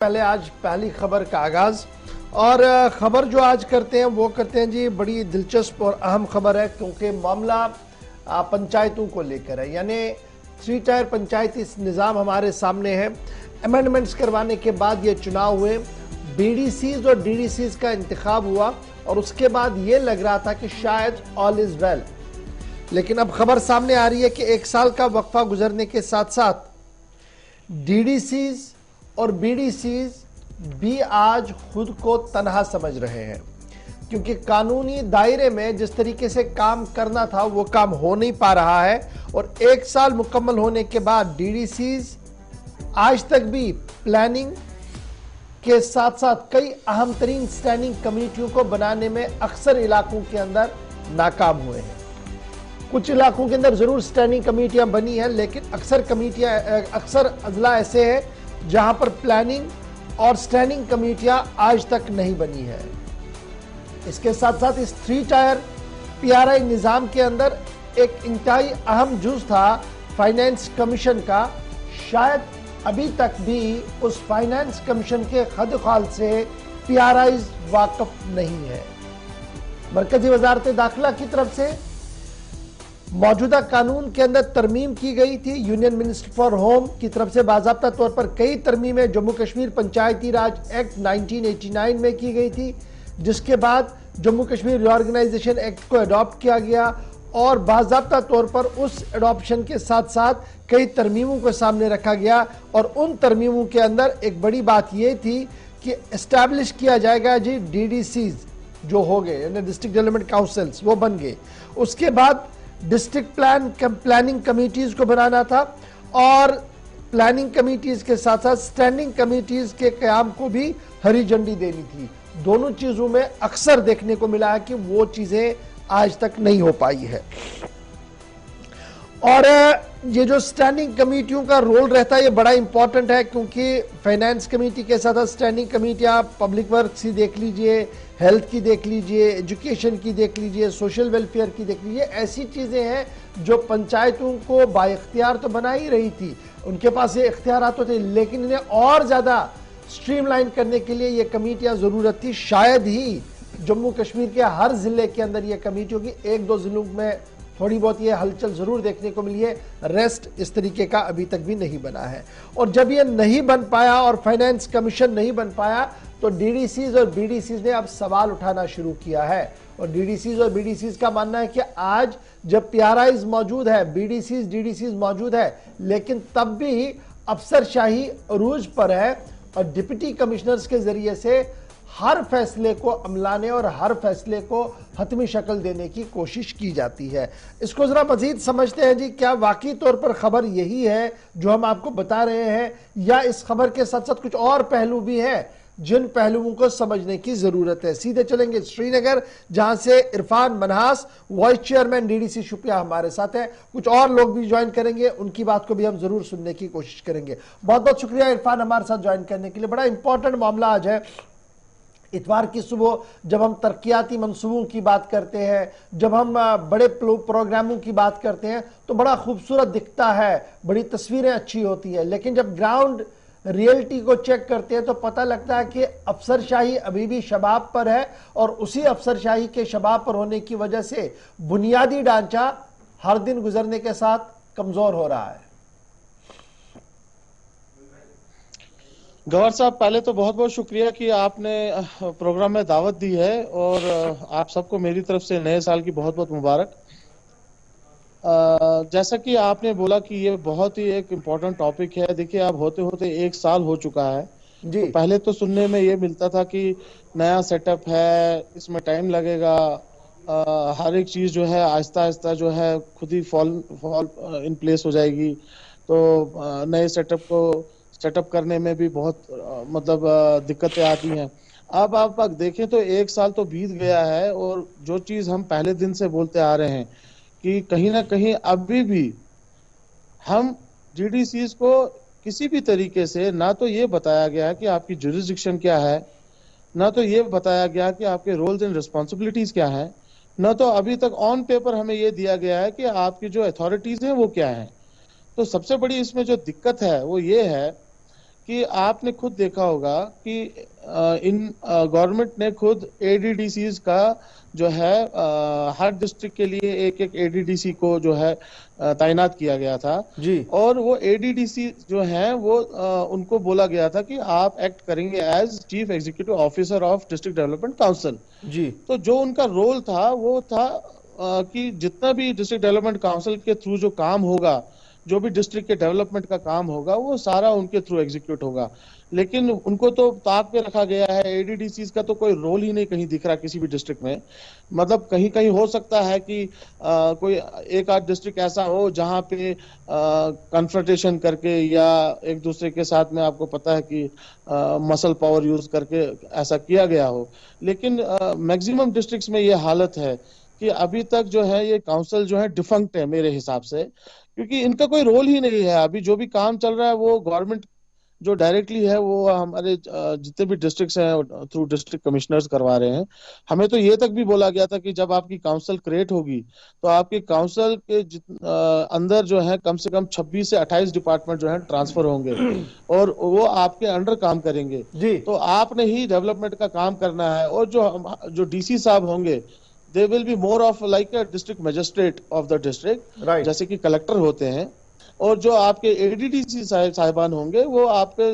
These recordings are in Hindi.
पहले आज पहली खबर का आगाज और खबर जो आज करते हैं वो करते हैं जी, बड़ी दिलचस्प और अहम खबर है क्योंकि मामला पंचायतों को लेकर है। यानी 3 टायर पंचायती निज़ाम हमारे सामने है। अमेंडमेंट्स करवाने के बाद ये चुनाव हुए, बीडीसीज और डीडीसीज का इंतखाब हुआ और उसके बाद ये लग रहा था कि शायद ऑल इज वेल, लेकिन अब खबर सामने आ रही है कि 1 साल का वक्फा गुजरने के साथ साथ डीडीसीज और बीडीसीज भी आज खुद को तनहा समझ रहे हैं, क्योंकि कानूनी दायरे में जिस तरीके से काम करना था वो काम हो नहीं पा रहा है। और 1 साल मुकम्मल होने के बाद डीडीसीज आज तक भी प्लानिंग के साथ साथ कई अहम तरीन स्टैंडिंग कमेटियों को बनाने में अक्सर इलाकों के अंदर नाकाम हुए हैं। कुछ इलाकों के अंदर जरूर स्टैंडिंग कमेटियां बनी हैं, लेकिन अक्सर अजला ऐसे हैं जहां पर प्लानिंग और स्टैंडिंग कमेटियां आज तक नहीं बनी है। इसके साथ साथ इस 3 टायर पीआरआई निजाम के अंदर एक इंतहाई अहम जुज था फाइनेंस कमीशन का। शायद अभी तक भी उस फाइनेंस कमीशन के खदखाल से पीआरआई वाकफ नहीं है। मरकजी वजारत दाखिला की तरफ से मौजूदा कानून के अंदर तरमीम की गई थी। यूनियन मिनिस्टर फॉर होम की तरफ से बाज़ाब्ता तौर पर कई तरमीमें जम्मू कश्मीर पंचायती राज एक्ट 1989 में की गई थी, जिसके बाद जम्मू कश्मीर रिऑर्गेनाइजेशन एक्ट को अडॉप्ट किया गया और बाज़ाब्ता तौर पर उस अडॉप्शन के साथ साथ कई तरमीमों को सामने रखा गया। और उन तरमीमों के अंदर एक बड़ी बात यह थी कि एस्टैब्लिश किया जाएगा जी डीडीसीज जो हो गए, यानी डिस्ट्रिक्ट डेवलपमेंट काउंसिल्स, वो बन गए। उसके बाद डिस्ट्रिक्ट प्लानिंग कमिटीज को बनाना था और प्लानिंग कमिटीज के साथ साथ स्टैंडिंग कमिटीज के क़याम को भी हरी झंडी देनी थी। दोनों चीजों में अक्सर देखने को मिला है कि वो चीजें आज तक नहीं हो पाई है। और ये जो स्टैंडिंग कमेटियों का रोल रहता है ये बड़ा इंपॉर्टेंट है, क्योंकि फाइनेंस कमेटी के साथ साथ स्टैंडिंग कमेटियां पब्लिक वर्क्स की देख लीजिए, हेल्थ की देख लीजिए, एजुकेशन की देख लीजिए, सोशल वेलफेयर की देख लीजिए, ऐसी चीजें हैं जो पंचायतों को बाइख्तियार तो बना ही रही थी, उनके पास ये इख्तियार तो थे, लेकिन इन्हें और ज्यादा स्ट्रीमलाइन करने के लिए ये कमेटियां जरूरत थी। शायद ही जम्मू कश्मीर के हर जिले के अंदर ये कमेटी होगी। 1-2 जिलों में थोड़ी बहुत ये हलचल जरूर देखने को मिली है, रेस्ट इस तरीके का अभी तक भी नहीं बना है। और जब ये नहीं बन पाया और फाइनेंस कमीशन नहीं बन पाया तो डीडीसीज और बीडीसीज ने अब सवाल उठाना शुरू किया है। और डीडीसीज और बीडीसीज का मानना है कि आज जब पीआरआईज मौजूद है, बीडीसीज डीडीसीज मौजूद है, लेकिन तब भी अफसरशाही अरूज पर है और डिप्टी कमिश्नर्स के जरिए से हर फैसले को अमलाने और हर फैसले को हतमी शक्ल देने की कोशिश की जाती है। इसको जरा मजीद समझते हैं जी, क्या वाकई तौर पर खबर यही है जो हम आपको बता रहे हैं, या इस खबर के साथ साथ कुछ और पहलू भी हैं जिन पहलुओं को समझने की जरूरत है। सीधे चलेंगे श्रीनगर, जहां से Irfan Manhas vice chairman DDC Shopian हमारे साथ हैं। कुछ और लोग भी ज्वाइन करेंगे, उनकी बात को भी हम जरूर सुनने की कोशिश करेंगे। बहुत बहुत शुक्रिया इरफान हमारे साथ ज्वाइन करने के लिए। बड़ा इंपॉर्टेंट मामला आज है। इतवार की सुबह जब हम तरक्याती मंसूबों की बात करते हैं, जब हम बड़े प्रोग्रामों की बात करते हैं तो बड़ा खूबसूरत दिखता है, बड़ी तस्वीरें अच्छी होती है, लेकिन जब ग्राउंड रियलिटी को चेक करते हैं तो पता लगता है कि अफसरशाही अभी भी शबाब पर है और उसी अफसरशाही के शबाब पर होने की वजह से बुनियादी ढांचा हर दिन गुजरने के साथ कमजोर हो रहा है। गवर साहब, पहले तो बहुत बहुत शुक्रिया कि आपने प्रोग्राम में दावत दी है और आप सबको मेरी तरफ से नए साल की बहुत बहुत मुबारक। जैसा कि आपने बोला कि ये बहुत ही एक इम्पोर्टेंट टॉपिक है। देखिए, अब होते होते 1 साल हो चुका है जी। तो पहले तो सुनने में ये मिलता था कि नया सेटअप है, इसमें टाइम लगेगा, हर एक चीज जो है आहिस्ता आहिस्ता जो है खुद ही फॉल इन प्लेस हो जाएगी। तो नए सेटअप को सेटअप करने में भी बहुत दिक्कतें आती हैं। अब आप देखें तो 1 साल तो बीत गया है और जो चीज हम पहले दिन से बोलते आ रहे हैं कि कहीं ना कहीं अभी भी हम डीडीसीज को किसी भी तरीके से ना तो ये बताया गया कि आपकी जुरिसडिक्शन क्या है, ना तो ये बताया गया कि आपके रोल्स एंड रिस्पॉन्सिबिलिटीज क्या है, ना तो अभी तक ऑन पेपर हमें ये दिया गया है कि आपकी जो अथॉरिटीज हैं वो क्या है। तो सबसे बड़ी इसमें जो दिक्कत है वो ये है कि आपने खुद देखा होगा कि इन गवर्नमेंट ने खुद एडीडीसीज का जो है हर डिस्ट्रिक्ट के लिए एक एक एडीडीसी को जो है तैनात किया गया था जी। और वो एडीडीसी जो है वो उनको बोला गया था कि आप एक्ट करेंगे as chief executive officer of district development council ji. तो जो उनका रोल था वो था कि जितना भी डिस्ट्रिक्ट डेवलपमेंट काउंसिल के थ्रू जो काम होगा, जो भी डिस्ट्रिक्ट के डेवलपमेंट का काम होगा, वो सारा उनके थ्रू एग्जीक्यूट होगा। लेकिन उनको तो ताक पे रखा गया है, एडीडीसीज का तो कोई रोल ही नहीं कहीं दिख रहा किसी भी डिस्ट्रिक्ट में। मतलब कहीं कहीं हो सकता है कि कोई एक आध डिस्ट्रिक्ट ऐसा हो जहां पे कन्फ्रंटेशन करके या एक दूसरे के साथ में आपको पता है कि मसल पावर यूज करके ऐसा किया गया हो। लेकिन मैक्सिमम डिस्ट्रिक्ट्स में ये हालत है कि अभी तक जो है ये काउंसिल जो है डिफंक्ट है मेरे हिसाब से, क्योंकि इनका कोई रोल ही नहीं है। अभी जो भी काम चल रहा है वो गवर्नमेंट जो डायरेक्टली है वो हमारे जितने भी डिस्ट्रिक्ट्स हैं थ्रू डिस्ट्रिक्ट कमिश्नर्स करवा रहे हैं। हमें तो ये तक भी बोला गया था कि जब आपकी काउंसिल क्रिएट होगी तो आपकी काउंसिल के अंदर जो है कम से कम 26 से 28 डिपार्टमेंट जो है ट्रांसफर होंगे और वो आपके अंडर काम करेंगे जी। तो आपने ही डेवलपमेंट का काम करना है। और जो डीसी साहब होंगे they will be more of like a district magistrate of the district, जैसे कि कलेक्टर होते हैं। और जो आपके एडीडीसी साहिबान होंगे वो आपके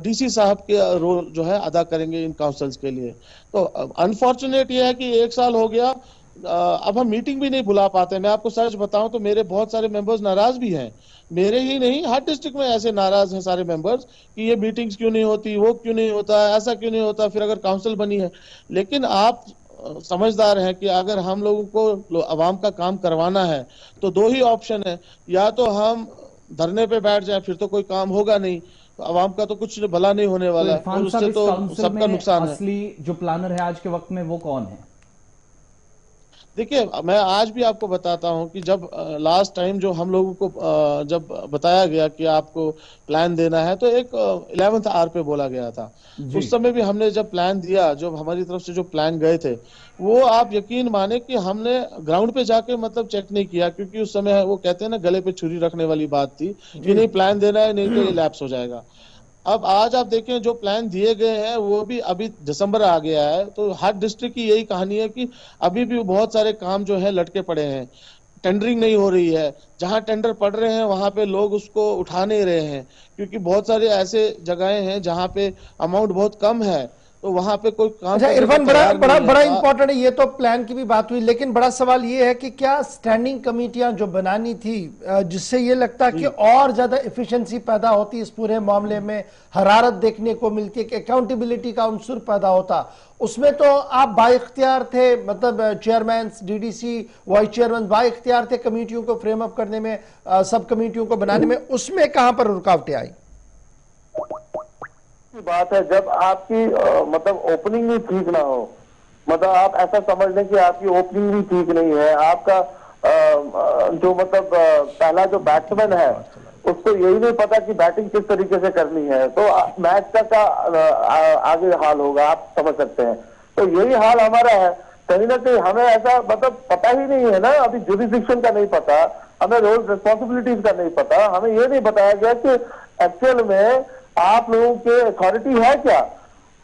डीसी साहब के रोल जो है अदा करेंगे इन काउंसिल्स के लिए। तो अनफॉर्चुनेट ये है कि एक साल हो गया, अब हम मीटिंग भी नहीं बुला पाते। मैं आपको सच बताऊं तो मेरे बहुत सारे मेंबर्स नाराज भी हैं, मेरे ही नहीं हर डिस्ट्रिक्ट में ऐसे नाराज हैं सारे मेंबर्स कि ये मीटिंग्स क्यों नहीं होती, वो क्यों नहीं होता, ऐसा क्यों नहीं होता, फिर अगर काउंसिल बनी है। लेकिन आप समझदार है कि अगर हम लोगों को अवाम का काम करवाना है तो दो ही ऑप्शन है, या तो हम धरने पे बैठ जाएं, फिर तो कोई काम होगा नहीं, तो अवाम का तो कुछ भला नहीं होने वाला है और उससे तो सबका नुकसान है। असली जो प्लानर है आज के वक्त में वो कौन है? देखिए मैं आज भी आपको बताता हूं कि जब लास्ट टाइम जो हम लोगों को जब बताया गया कि आपको प्लान देना है तो एक 11th आवर पे बोला गया था। उस समय भी हमने जब प्लान दिया, जो हमारी तरफ से जो प्लान गए थे, वो आप यकीन माने कि हमने ग्राउंड पे जाके मतलब चेक नहीं किया, क्योंकि उस समय वो कहते हैं ना गले पे छुरी रखने वाली बात थी कि नहीं प्लान देना है, नहीं तो ये लैप्स हो जाएगा। अब आज आप देखें जो प्लान दिए गए हैं वो भी अभी दिसंबर आ गया है, तो हर डिस्ट्रिक्ट की यही कहानी है कि अभी भी बहुत सारे काम जो है लटके पड़े हैं, टेंडरिंग नहीं हो रही है। जहां टेंडर पड़ रहे हैं वहां पे लोग उसको उठा नहीं रहे हैं, क्योंकि बहुत सारे ऐसे जगहें हैं जहां पे अमाउंट बहुत कम है, तो वहां पे कोई काम। अच्छा इरफान, बड़ा इंपॉर्टेंट है, ये तो प्लान की भी बात हुई, लेकिन बड़ा सवाल ये है कि क्या स्टैंडिंग कमेटियां जो बनानी थी जिससे ये लगता कि और ज्यादा एफिशिएंसी पैदा होती इस पूरे मामले में, हरारत देखने को मिलती है, अकाउंटेबिलिटी का अंसुर पैदा होता, उसमें तो आप बाइख्तियार थे, मतलब चेयरमैन डीडीसी वाइस चेयरमैन बाइख्तियार थे कमेटियों को फ्रेम अप करने में, सब कमेटियों को बनाने में, उसमें कहां पर रुकावटें आई? बात है जब आपकी मतलब ओपनिंग भी ठीक ना हो, मतलब आप ऐसा समझ लें कि आपकी ओपनिंग भी ठीक नहीं है, आपका जो मतलब पहला जो बैट्समैन है उसको यही नहीं पता कि बैटिंग किस तरीके से करनी है, तो मैच का आगे हाल होगा, आप समझ सकते हैं। तो यही हाल हमारा है, कहीं ना कहीं हमें ऐसा मतलब पता ही नहीं है ना, अभी जुरिडिक्शन का नहीं पता, हमें रोल रिस्पॉन्सिबिलिटीज का नहीं पता, हमें ये नहीं बताया गया कि एक्चुअल में आप लोगों के अथॉरिटी है क्या।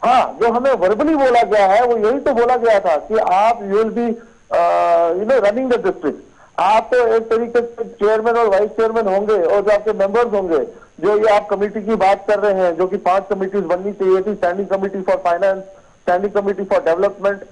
हाँ, जो हमें वर्बली बोला गया है वो यही तो बोला गया था कि आप you will be running the district, आप तो एक तरीके से चेयरमैन और वाइस चेयरमैन होंगे और जो आपके मेंबर्स होंगे, जो ये आप कमेटी की बात कर रहे हैं, जो कि 5 कमिटीज बननी चाहिए थी, standing committee for finance, standing committee for development,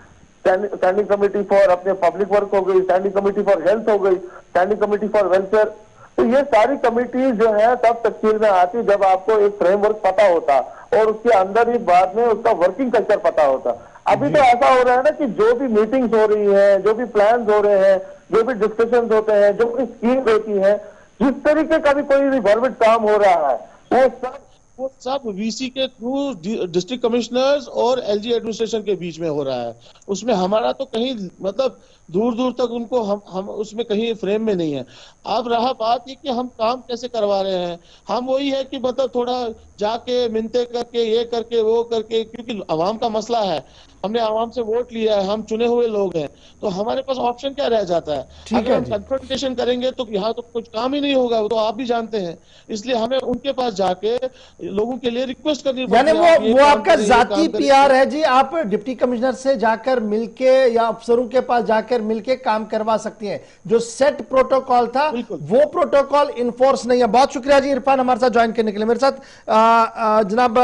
standing committee for अपने पब्लिक वर्क हो गई, स्टैंडिंग कमेटी फॉर हेल्थ हो गई, स्टैंडिंग कमेटी फॉर वेलफेयर। तो ये सारी कमेटी जो है तब तस्वीर में आती जब आपको एक फ्रेमवर्क पता होता और उसके अंदर ही बाद में उसका वर्किंग कल्चर पता होता। अभी तो ऐसा हो रहा है ना कि जो भी मीटिंग्स हो रही हैं, जो भी प्लान्स हो रहे हैं, जो भी डिस्कशंस होते हैं, जो भी स्कीम्स होती हैं, जिस तरीके का भी कोई भी गवर्नमेंट काम हो रहा है वो सब वीसी के थ्रू डिस्ट्रिक्ट कमिश्नर्स और एलजी एडमिनिस्ट्रेशन के बीच में हो रहा है। उसमें हमारा तो कहीं मतलब दूर दूर तक उनको हम उसमें कहीं फ्रेम में नहीं है। अब रहा बात ये कि हम काम कैसे करवा रहे हैं, हम वही है कि मतलब थोड़ा जाके मिन्नतें करके ये करके वो करके, क्योंकि अवाम का मसला है, हमने आवाम से वोट लिया है, हम चुने हुए लोग हैं, तो हमारे पास ऑप्शन क्या रह जाता है? अगर हम कन्फ्रंटेशन करेंगे तो यहाँ तो कुछ काम ही नहीं होगा, वो तो आप भी जानते हैं। इसलिए हमें उनके पास जाके लोगों के लिए रिक्वेस्ट करनी पड़ती है। यानी वो आपका जाती पीआर है जी, आप डिप्टी कमिश्नर से जाकर मिलके या अफसरों के पास जाकर मिलके काम करवा सकती हैं। जो सेट प्रोटोकॉल था वो प्रोटोकॉल इन्फोर्स नहीं है। बहुत शुक्रिया जी इरफान हमारे साथ ज्वाइन करने के लिए। मेरे साथ जनाब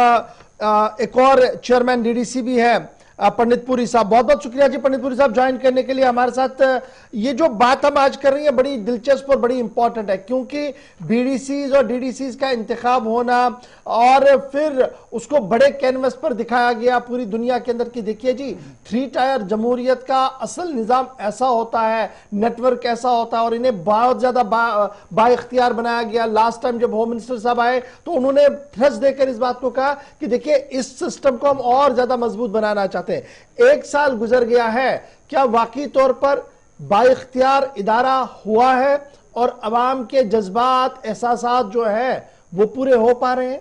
एक और चेयरमैन डीडीसी भी है पंडित पुरी साहब। बहुत बहुत शुक्रिया जी पंडित पुरी साहब ज्वाइन करने के लिए हमारे साथ। ये जो बात हम आज कर रहे हैं बड़ी दिलचस्प और बड़ी इंपॉर्टेंट है, क्योंकि बीडीसीज और डीडीसीज का इंतखाब होना और फिर उसको बड़े कैनवस पर दिखाया गया पूरी दुनिया के अंदर की देखिए जी 3 टायर जमहूरियत का असल निजाम ऐसा होता है, नेटवर्क ऐसा होता है और इन्हें बहुत ज्यादा बाइख्तियार बनाया गया। लास्ट टाइम जब होम मिनिस्टर साहब आए तो उन्होंने थ्रस्ट देकर इस बात को कहा कि देखिए इस सिस्टम को हम और ज्यादा मजबूत बनाना चाहते हैं। 1 साल गुजर गया है, क्या वाकई तौर पर बाइख्तियार इदारा हुआ है और अवाम के जज्बात एहसासात जो है वो पूरे हो पा रहे हैं?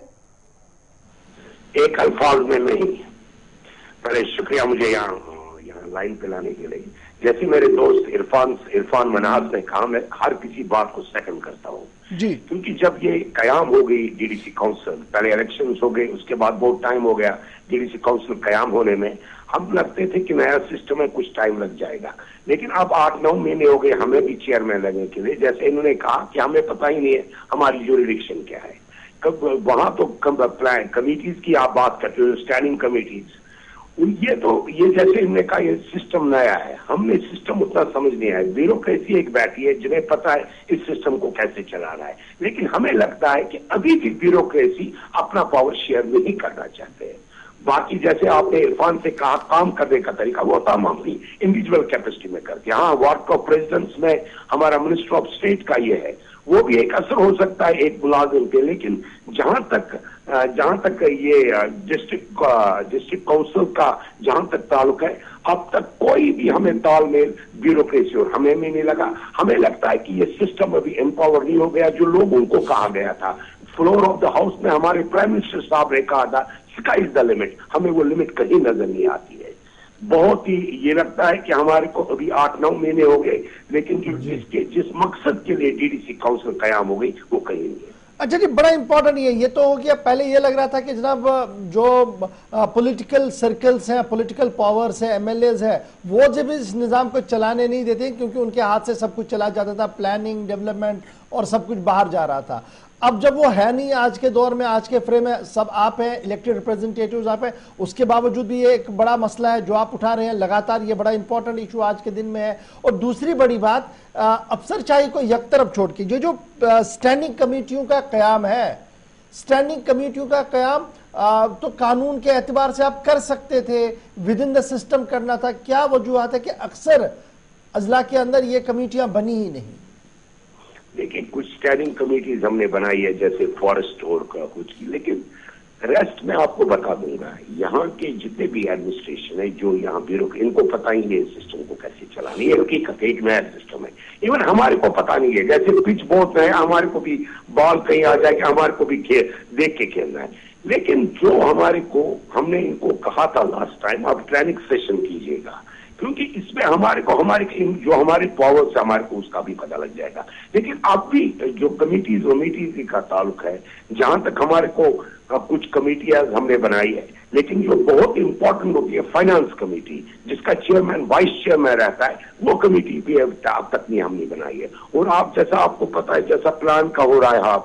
एक अल्फाज में नहीं। पहले शुक्रिया मुझे यहाँ लाइन पे लाने के लिए। जैसे मेरे दोस्त इरफान मनाज ने कहा, मैं हर किसी बात को सेकंड करता हूँ जी, क्योंकि जब ये कयाम हो गई डीडीसी काउंसिल, पहले इलेक्शंस हो गए, उसके बाद बहुत टाइम हो गया डीडीसी काउंसिल कयाम होने में। हम लगते थे कि नया सिस्टम है, कुछ टाइम लग जाएगा, लेकिन अब 8-9 महीने हो गए हमें भी चेयरमैन लगने के लिए। जैसे इन्होंने कहा कि हमें पता ही नहीं है हमारी ज्यूरिडिक्शन क्या है। कब वहां तो प्लान कमिटीज की आप बात करते हो, स्टैंडिंग कमिटीज, ये जैसे इन्होंने कहा ये सिस्टम नया है, हमने सिस्टम उतना समझ नहीं आया। ब्यूरोक्रेसी एक बैठी है जिन्हें पता है इस सिस्टम को कैसे चलाना है, लेकिन हमें लगता है कि अभी भी ब्यूरोक्रेसी अपना पावर शेयर नहीं करना चाहते हैं। बाकी जैसे आपने इरफान से कहा काम करने का तरीका, वो तो हम अपनी इंडिविजुअल कैपेसिटी में करते हैं। हाँ, वार्ड ऑफ प्रेसिडेंट्स में हमारा मिनिस्टर ऑफ स्टेट का ये है, वो भी एक असर हो सकता है एक मुलाजिम पे, लेकिन जहां तक ये डिस्ट्रिक्ट काउंसिल का जहां तक ताल्लुक है, अब तक कोई भी हमें तालमेल ब्यूरोक्रेसी और हमें में नहीं लगा। हमें लगता है कि ये सिस्टम अभी एम्पावर नहीं हो गया जो लोगों को कहा गया था। फ्लोर ऑफ द हाउस में हमारे प्राइम मिनिस्टर साहब ने कहा था स्काई इज द लिमिट, हमें वो लिमिट कहीं नजर नहीं आती है। बहुत ही ये लगता है कि हमारे को अभी 8-9 महीने हो गए, लेकिन जिस मकसद के लिए डीडीसी काउंसिल कयाम हो गई वो कहीं नहीं है। अच्छा जी, बड़ा इंपॉर्टेंट ये तो हो गया। पहले ये लग रहा था कि जनाब जो पॉलिटिकल सर्कल्स हैं, पॉलिटिकल पावर्स हैं, एमएलएज हैं, वो जब इस निज़ाम को चलाने नहीं देते क्योंकि उनके हाथ से सब कुछ चला जाता था, प्लानिंग, डेवलपमेंट और सब कुछ बाहर जा रहा था। अब जब वो है नहीं, आज के दौर में, आज के फ्रेम में सब आप हैं, इलेक्टेड रिप्रेजेंटेटिव्स आप हैं, उसके बावजूद भी ये एक बड़ा मसला है जो आप उठा रहे हैं लगातार। ये बड़ा इंपॉर्टेंट इशू आज के दिन में है। और दूसरी बड़ी बात, अफसरशाही को एक तरफ छोड़ के जो स्टैंडिंग कमेटियों का कयाम है, स्टैंडिंग कमेटियों का कयाम तो कानून के एतबार से आप कर सकते थे, विद इन द सिस्टम करना था। क्या वजूहत है कि अक्सर अजला के अंदर ये कमेटियां बनी ही नहीं? देखिए, कुछ स्टैंडिंग कमेटीज हमने बनाई है जैसे फॉरेस्ट और का कुछ की, लेकिन रेस्ट में आपको बता दूंगा, यहाँ के जितने भी एडमिनिस्ट्रेशन है जो यहाँ ब्यूरो, इनको पता ही नहीं सिस्टम को कैसे चलानी है। हकीकत एक नया सिस्टम है, इवन हमारे को पता नहीं है। जैसे पिच बहुत है, हमारे को भी बॉल कहीं आ जाए कि हमारे को भी देख के खेलना है, लेकिन जो हमने इनको कहा था लास्ट टाइम, आप ट्रेनिंग सेशन कीजिएगा, क्योंकि इसमें हमारे पावर्स हमारे को उसका भी पता लग जाएगा। लेकिन अब भी जो कमिटीज का ताल्लुक है, जहां तक हमारे को कुछ कमेटियां हमने बनाई है, लेकिन जो बहुत इंपॉर्टेंट होती है फाइनेंस कमेटी, जिसका चेयरमैन वाइस चेयरमैन रहता है, वो कमेटी भी अब तक नहीं हमने बनाई है। और जैसा आपको पता है, जैसा प्लान का हो रहा है,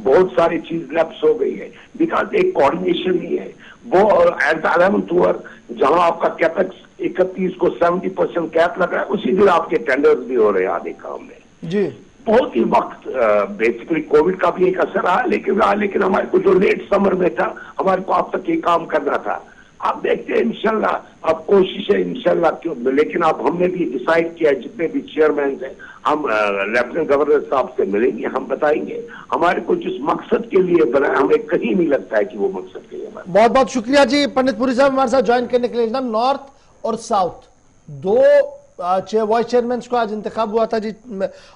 बहुत सारी चीज लैप्स हो गई है, बिकॉज एक कोऑर्डिनेशन नहीं है। वो एट द 11th आवर जहां आपका कैपेक्स 31 को 70% कैप लग रहा है, उसी दिन आपके टेंडर्स भी हो रहे हैं आधे काम में जी। बहुत ही वक्त बेसिकली कोविड का भी एक असर रहा, लेकिन हमारे को जो लेट समर में था, हमारे को अब तक ये काम करना था। आप देखते हैं इंशाल्लाह, अब कोशिश है इंशाल्लाह क्यों, लेकिन अब हमने भी डिसाइड किया, जितने भी चेयरमैन हैं, हम लेफ्टिनेंट गवर्नर साहब से मिलेंगे, हम बताएंगे हमारे को जिस मकसद के लिए बनाया, हमें कहीं नहीं लगता है कि वो मकसद के लिए बना। बहुत बहुत शुक्रिया जी पंडित पुरी साहब हमारे साथ ज्वाइन करने के लिए। नॉर्थ और साउथ दो वाइस चेयरमैन को आज इंतखाब हुआ था जी,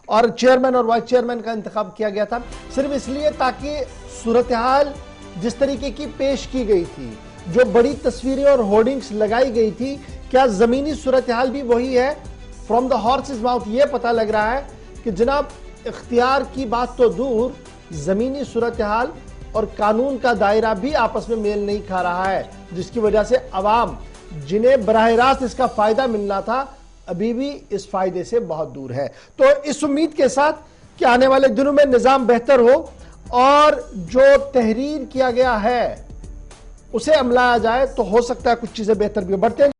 और चेयरमैन और वाइस चेयरमैन का इंतखाब किया गया था सिर्फ इसलिए ताकि सूरत हाल जिस तरीके की पेश की गई थी, जो बड़ी तस्वीरें और होर्डिंग्स लगाई गई थी, क्या जमीनी सूरत हाल भी वही है? फ्रॉम द हॉर्सेस माउथ ये पता लग रहा है कि जनाब इख्तियार की बात तो दूर, जमीनी सूरत हाल और कानून का दायरा भी आपस में मेल नहीं खा रहा है, जिसकी वजह से अवाम जिन्हें बराह रास्त इसका फायदा मिलना था अभी भी इस फायदे से बहुत दूर है। तो इस उम्मीद के साथ कि आने वाले दिनों में निजाम बेहतर हो और जो तहरीर किया गया है उसे अमलाया जाए तो हो सकता है कुछ चीजें बेहतर भी हो। बढ़ते हैं।